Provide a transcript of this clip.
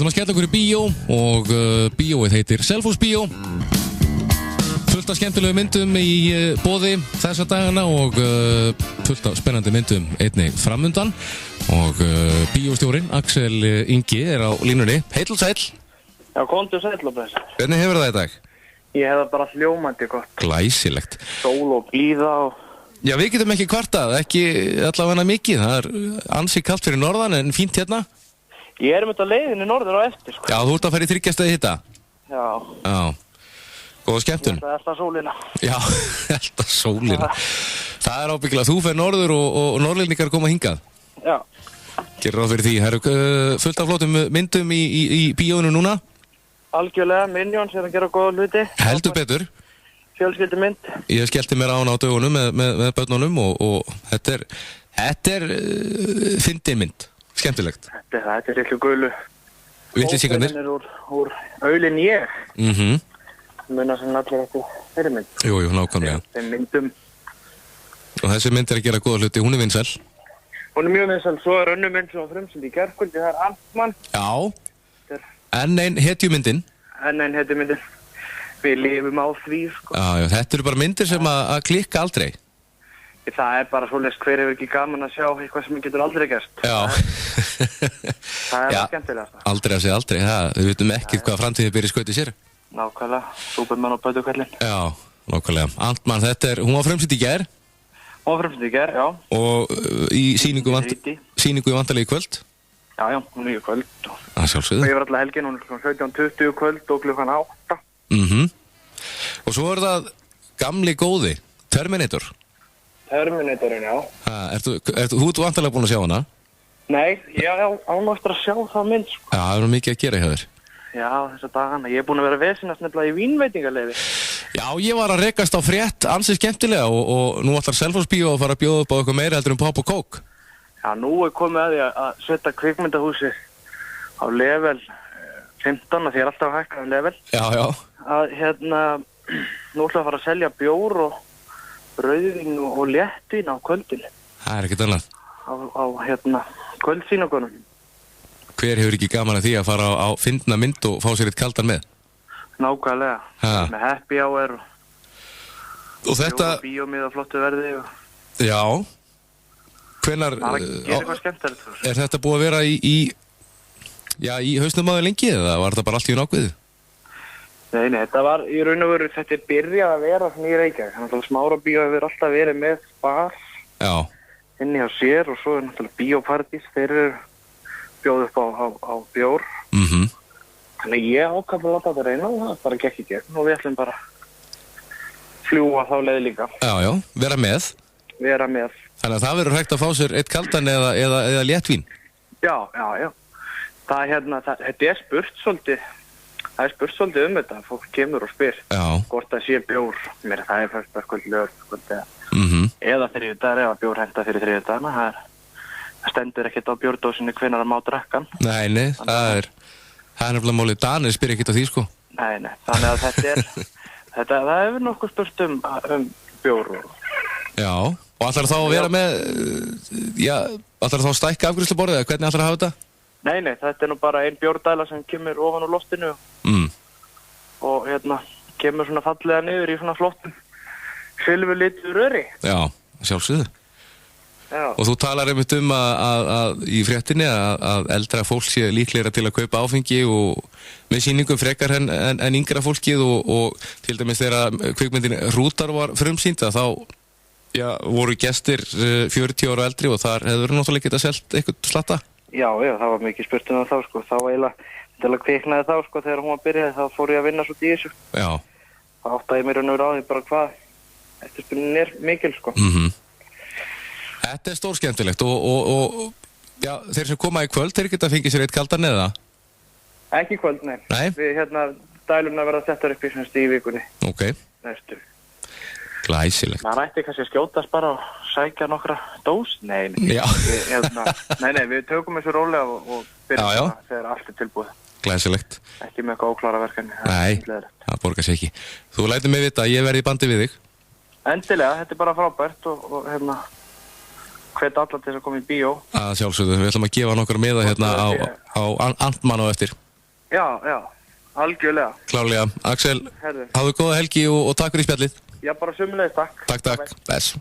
ætlum að skella okkur í bíó og bíóið heitir Selfoss bíó. Fullt af skemmtilegu myndum í boði þessa dagana og fullt af spennandi myndum einnig framundan og bíóstjórinn Axel Ingi er á línunni. Heill og sæll. Já, komdu sæll og bless. Hvernig hefur það í dag? Ég hef það bara hljómandi gott. Glæsilegt. Sól og blíða og... Já, við getum ekki kvartað, ekki allavega mikið. Það er ansi kalt fyrir norðan en fínt hérna. Ég er á leiðinni norður á eftir, sko. Já, þú ert að fara í 3 stæði hitta. Já. Já. Góða skemmtun. Ég ætla að elta sólina. Já, elta sólina. Það er ábyggilega. Þú fer norður og norðlendingar koma hingað. Já. Gerir ráð fyrir því. Það eru fullt af flottum myndum í bíóinu núna. Algjörlega, Minions er að gera góða hluti. Heldur betur. Fjölskyldumynd. Ég skellti mér á hana á dögunum með börnunum og þetta er fyndin mynd. Skemmtilegt. Þetta er litlu gulu. Vitlýsingarnir. Óperan er úr Aulinn ég. Muna sem allir eftir þeirri mynd. Jú, nákvæmlega. Þeim myndum. Og þessi mynd er að gera góða hluti. Hún er vinsæl. Hún er mjög vinsæl. Svo er önnur mynd sem var frumsýnd í gærkvöldi. Það er Ant-Man. Já. Enn ein hetjumyndin. Enn ein hetjumyndin. Við lifum á því, sko. Já, þetta eru bara myndir sem að klikka aldrei. Það er bara svoleiðis, hver hefur ekki gaman að sjá eitthvað sem getur aldrei gerst. Já. Það er skemmtilegast. Aldrei að segja aldrei, við vitum ekkert hvað framtíðin byrja skautið sér. Nákvæmlega, Superman og Bödukvellin. Já, nákvæmlega. Ant-Man, hún var frumsýnd í gær. Hún var frumsýnd í gær, já. Og í sýningu í vantarlega í kvöld. Já, hún er í kvöld. Það sjálfsögðu. Og ég var alltaf helgin, hún er kl. 17:20 kvöld og kl. 8. Og svo er það gamli góði, Terminator. Terminatorinn, já. Þú ert vantarlega búin að sjá hana? Nei, ég ánáttur að sjá það mynd, sko. Já, það er mikið að gera hjá þér. Já, þessa dagana. Ég er búin að vera vesinast nefnilega í vínveitingaleyfi. Já, ég var að rekast á frétt ansið skemmtilega og nú ætlar Selfoss bíó að fara að bjóða upp á eitthvað meira heldur Pop og Coke. Já, nú er komið að því að setja kvikmyndahúsi á level 15, því ég er alltaf að hækka level. Já. Að nú ætla að fara að selja bjór og rauðvín og léttvín á kvöldinu. Það er ekkert annað. Á kvöldsýningunum. Hver hefur ekki gaman að því að fara á fyndna mynd og fá sér eitt kaldan með? Nákvæmlega. Með happy hour og þetta... Bíómið á flottu verði og... Já. Hvenær... Það er að gera eitthvað skemmtilegt. Er þetta búið að vera í hausnum á þér lengi eða var þetta bara allt í nákvæðu? Nei, þetta var í raun og veru, þetta er byrjað að vera svona í Reykjavík. Þannig að Smára bíó hefur alltaf verið með bar inni á sér og svo er náttúrulega bíópartís. Þeir eru bjóð upp á bjór. Þannig ég ákvað að láta þetta reyna og það bara gekk í gegn og við ætlum bara fljúa þá leið líka. Já, vera með. Vera með. Þannig að það verður hægt að fá sér eitt kaldan eða léttvín. Já. Þetta er spurt svolítið. Það er spurt svolítið þetta. Fólk kemur og spyr. Já. Hvort það sé bjór. Mér það er fyrst eitthvað lög. Eða þriðjudagar eða bjór henta fyrir þriðjudagana. Það stendur ekkert á bjórdósinni hvenær að má drekkan. Nei, það er nefnilega málið. Danir spyr ekkert á því, sko. Nei. Þannig að það hefur nokkuð spurt um bjór. Já. Og ætlar þá að vera með, ætlar þá að stækka afgreiðsluborðið eða hvernig ætlar að hafa þetta? Nei, þetta er nú bara ein bjórdæla sem kemur ofan úr loftinu og kemur svona fallega niður í svona flottum silfurlituðu röri. Já, sjálfsögðu. Já. Og þú talar einmitt að í fréttinni að eldra fólk sé líklegra til að kaupa áfengi og með sýningum frekar en yngra fólkið og til dæmis þegar kvikmyndin Rútar var frumsýnd að þá voru gestir 40 ára eldri og þar hefur náttúrulega getað selt eitthvað slatta? Já, það var mikið spurt um það þá, sko. Þá eiginlega kviknaði þá, sko, þegar hún var byrjaði, þá fór ég að vinna svo í þessu. Já. Það áttaði mér á því bara hvað eftirspurnin er mikil, sko. Þetta er stórskemmtilegt og þeir sem koma í kvöld, þeir geta fengið sér eitt kaldan eða? Ekki í kvöld, nei. Við dæluna verða settar upp í vikunni. Ok. Næstu. Glæsilegt. Það ætti kannski að skjótast bara og sækja nokkra dós? Nei. Nei, við tökum þessu rólega og byrjum þegar allt er tilbúið. Glæsilegt. Ekki með eitthvað óklára verkefni. Nei, það borgar sig ekki. Þú lætur mig vita að ég verði í bandi við þig. Endilega, þetta er bara frábært og hvet alla til að koma í bíó. Að sjálfsögðu, við ætlum að gefa nokkra miða á Ant-Man á eftir. Já, algjörlega. Klárlega. Axel, hafðu góða helgi og takk fyrir spjallið. Já, bara sömuleiðis, takk. Takk. Bless.